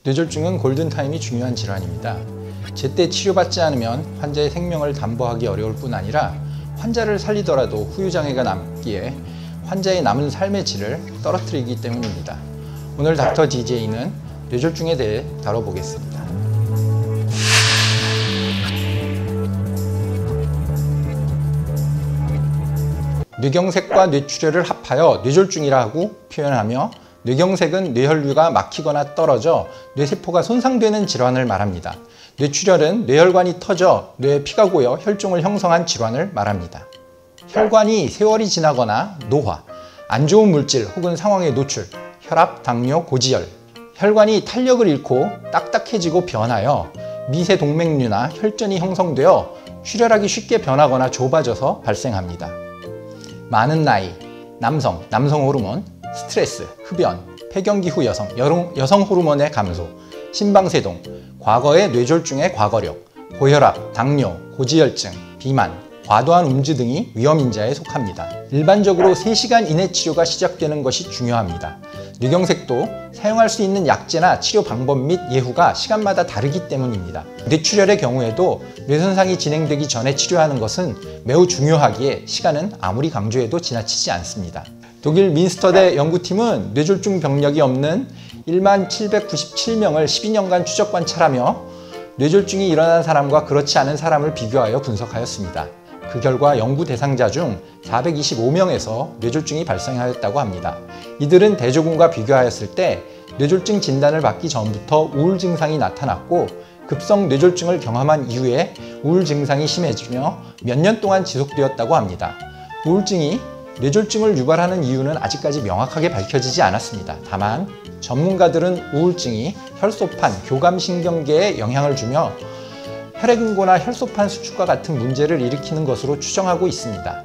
뇌졸중은 골든타임이 중요한 질환입니다. 제때 치료받지 않으면 환자의 생명을 담보하기 어려울 뿐 아니라 환자를 살리더라도 후유장애가 남기에 환자의 남은 삶의 질을 떨어뜨리기 때문입니다. 오늘 닥터 DJ는 뇌졸중에 대해 다뤄보겠습니다. 뇌경색과 뇌출혈을 합하여 뇌졸중이라고 표현하며, 뇌경색은 뇌혈류가 막히거나 떨어져 뇌세포가 손상되는 질환을 말합니다. 뇌출혈은 뇌혈관이 터져 뇌에 피가 고여 혈종을 형성한 질환을 말합니다. 혈관이 세월이 지나거나 노화, 안 좋은 물질 혹은 상황에 노출, 혈압, 당뇨, 고지혈, 혈관이 탄력을 잃고 딱딱해지고 변하여 미세 동맥류나 혈전이 형성되어 출혈하기 쉽게 변하거나 좁아져서 발생합니다. 많은 나이, 남성 호르몬, 스트레스, 흡연, 폐경기 후 여성 호르몬의 감소, 심방세동, 과거의 뇌졸중의 과거력, 고혈압, 당뇨, 고지혈증, 비만, 과도한 음주 등이 위험인자에 속합니다. 일반적으로 3시간 이내 치료가 시작되는 것이 중요합니다. 뇌경색도 사용할 수 있는 약제나 치료 방법 및 예후가 시간마다 다르기 때문입니다. 뇌출혈의 경우에도 뇌손상이 진행되기 전에 치료하는 것은 매우 중요하기에 시간은 아무리 강조해도 지나치지 않습니다. 독일 민스터대 연구팀은 뇌졸중 병력이 없는 1797명을 12년간 추적 관찰하며 뇌졸중이 일어난 사람과 그렇지 않은 사람을 비교하여 분석하였습니다. 그 결과 연구 대상자 중 425명에서 뇌졸중이 발생하였다고 합니다. 이들은 대조군과 비교하였을 때 뇌졸중 진단을 받기 전부터 우울 증상이 나타났고, 급성 뇌졸중을 경험한 이후에 우울 증상이 심해지며 몇 년 동안 지속되었다고 합니다. 우울증이 뇌졸중을 유발하는 이유는 아직까지 명확하게 밝혀지지 않았습니다. 다만 전문가들은 우울증이 혈소판, 교감신경계에 영향을 주며 혈액응고나 혈소판 수축과 같은 문제를 일으키는 것으로 추정하고 있습니다.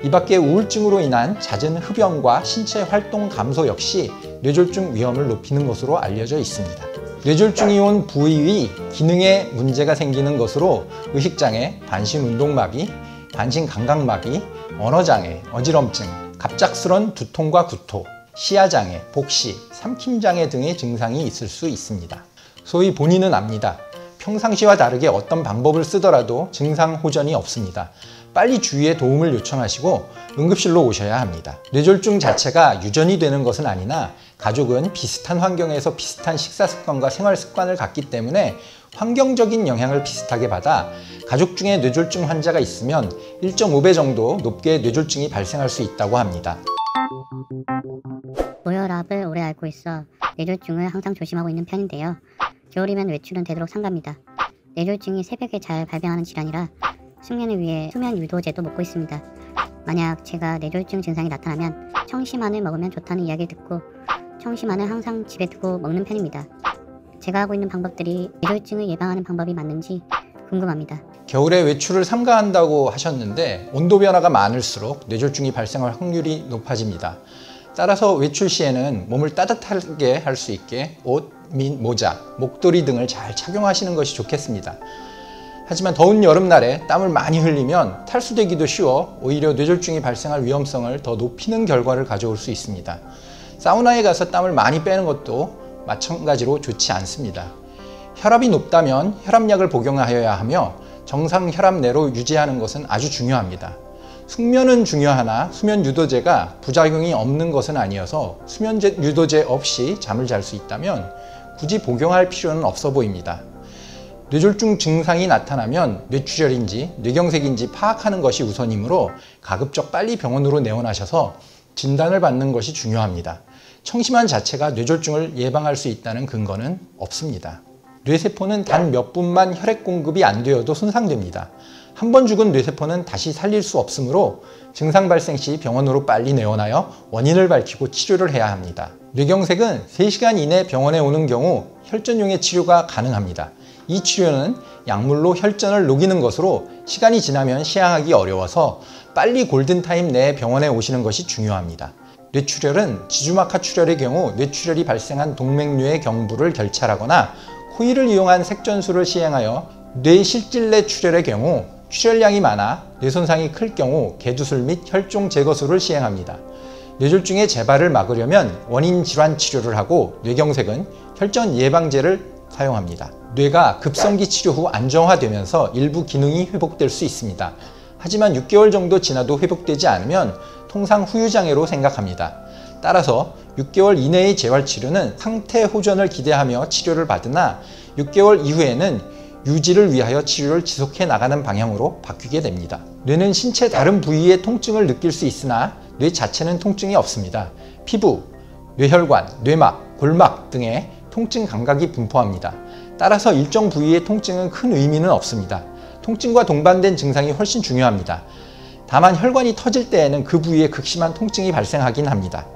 이 밖에 우울증으로 인한 잦은 흡연과 신체 활동 감소 역시 뇌졸중 위험을 높이는 것으로 알려져 있습니다. 뇌졸중이 온 부위의 기능에 문제가 생기는 것으로 의식장애, 반신운동마비, 반신감각마비, 언어장애, 어지럼증, 갑작스런 두통과 구토, 시야장애, 복시, 삼킴장애 등의 증상이 있을 수 있습니다. 소위 본인은 압니다. 평상시와 다르게 어떤 방법을 쓰더라도 증상 호전이 없습니다. 빨리 주위에 도움을 요청하시고 응급실로 오셔야 합니다. 뇌졸중 자체가 유전이 되는 것은 아니나 가족은 비슷한 환경에서 비슷한 식사 습관과 생활 습관을 갖기 때문에 환경적인 영향을 비슷하게 받아 가족 중에 뇌졸중 환자가 있으면 1.5배 정도 높게 뇌졸중이 발생할 수 있다고 합니다. 고혈압을 오래 앓고 있어 뇌졸중을 항상 조심하고 있는 편인데요. 겨울이면 외출은 되도록 삼갑니다. 뇌졸중이 새벽에 잘 발병하는 질환이라 숙면을 위해 수면 유도제도 먹고 있습니다. 만약 제가 뇌졸중 증상이 나타나면 청심환을 먹으면 좋다는 이야기를 듣고 청심환을 항상 집에 두고 먹는 편입니다. 제가 하고 있는 방법들이 뇌졸중을 예방하는 방법이 맞는지 궁금합니다. 겨울에 외출을 삼가한다고 하셨는데 온도 변화가 많을수록 뇌졸중이 발생할 확률이 높아집니다. 따라서 외출 시에는 몸을 따뜻하게 할 수 있게 옷 및 모자, 목도리 등을 잘 착용하시는 것이 좋겠습니다. 하지만 더운 여름날에 땀을 많이 흘리면 탈수되기도 쉬워 오히려 뇌졸중이 발생할 위험성을 더 높이는 결과를 가져올 수 있습니다. 사우나에 가서 땀을 많이 빼는 것도 마찬가지로 좋지 않습니다. 혈압이 높다면 혈압약을 복용하여야 하며 정상 혈압 내로 유지하는 것은 아주 중요합니다. 숙면은 중요하나 수면 유도제가 부작용이 없는 것은 아니어서 수면 유도제 없이 잠을 잘 수 있다면 굳이 복용할 필요는 없어 보입니다. 뇌졸중 증상이 나타나면 뇌출혈인지 뇌경색인지 파악하는 것이 우선이므로 가급적 빨리 병원으로 내원하셔서 진단을 받는 것이 중요합니다. 청심환 자체가 뇌졸중을 예방할 수 있다는 근거는 없습니다. 뇌세포는 단 몇 분만 혈액 공급이 안 되어도 손상됩니다. 한 번 죽은 뇌세포는 다시 살릴 수 없으므로 증상 발생 시 병원으로 빨리 내원하여 원인을 밝히고 치료를 해야 합니다. 뇌경색은 3시간 이내 병원에 오는 경우 혈전용의 치료가 가능합니다. 이 치료는 약물로 혈전을 녹이는 것으로 시간이 지나면 시행하기 어려워서 빨리 골든타임 내에 병원에 오시는 것이 중요합니다. 뇌출혈은 지주막하 출혈의 경우 뇌출혈이 발생한 동맥류의 경부를 결찰하거나 호의를 이용한 색전술을 시행하여 뇌실질내 출혈의 경우 출혈량이 많아 뇌손상이 클 경우 개두술 및 혈종 제거술을 시행합니다. 뇌졸중의 재발을 막으려면 원인 질환 치료를 하고 뇌경색은 혈전 예방제를 사용합니다. 뇌가 급성기 치료 후 안정화되면서 일부 기능이 회복될 수 있습니다. 하지만 6개월 정도 지나도 회복되지 않으면 통상 후유장애로 생각합니다. 따라서 6개월 이내의 재활치료는 상태 호전을 기대하며 치료를 받으나 6개월 이후에는 유지를 위하여 치료를 지속해 나가는 방향으로 바뀌게 됩니다. 뇌는 신체 다른 부위의 통증을 느낄 수 있으나 뇌 자체는 통증이 없습니다. 피부, 뇌혈관, 뇌막, 골막 등의 통증 감각이 분포합니다. 따라서 일정 부위의 통증은 큰 의미는 없습니다. 통증과 동반된 증상이 훨씬 중요합니다. 다만 혈관이 터질 때에는 그 부위에 극심한 통증이 발생하긴 합니다.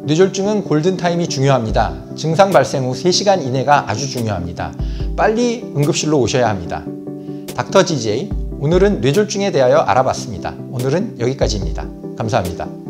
뇌졸중은 골든타임이 중요합니다. 증상 발생 후 3시간 이내가 아주 중요합니다. 빨리 응급실로 오셔야 합니다. 닥터 GJ, 오늘은 뇌졸중에 대하여 알아봤습니다. 오늘은 여기까지입니다. 감사합니다.